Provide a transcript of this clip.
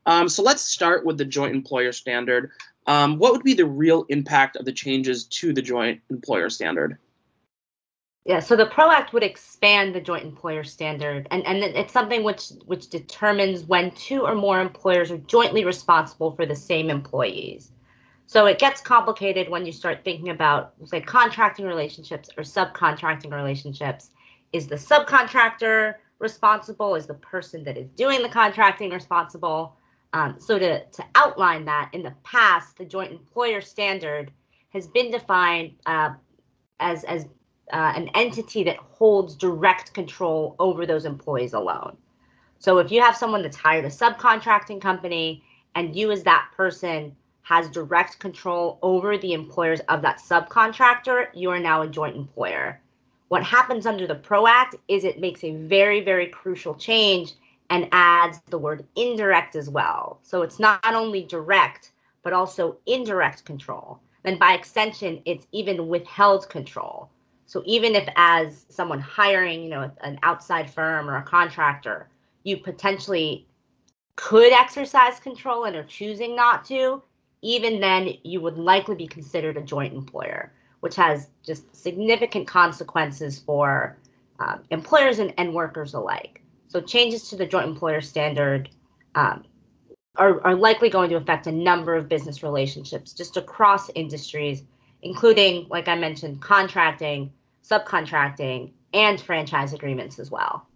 So let's start with the joint employer standard. What would be the real impact of the changes to the joint employer standard? Yeah, so the PRO Act would expand the joint employer standard, and it's something which determines when two or more employers are jointly responsible for the same employees. So it gets complicated when you start thinking about, say, contracting relationships or subcontracting relationships. Is the subcontractor responsible? Is the person that is doing the contracting responsible? So to outline that, in the past, the joint employer standard has been defined as an entity that holds direct control over those employees alone. So if you have someone that's hired a subcontracting company and you as that person has direct control over the employers of that subcontractor, you are now a joint employer. What happens under the PRO Act is it makes a very, very crucial change and adds the word indirect as well. So it's not only direct, but also indirect control. Then by extension, it's even withheld control. So even if as someone hiring, an outside firm or a contractor, you potentially could exercise control and are choosing not to, even then you would likely be considered a joint employer, which has just significant consequences for employers and workers alike. So changes to the joint employer standard are likely going to affect a number of business relationships just across industries, including, like I mentioned, contracting, subcontracting, and franchise agreements as well.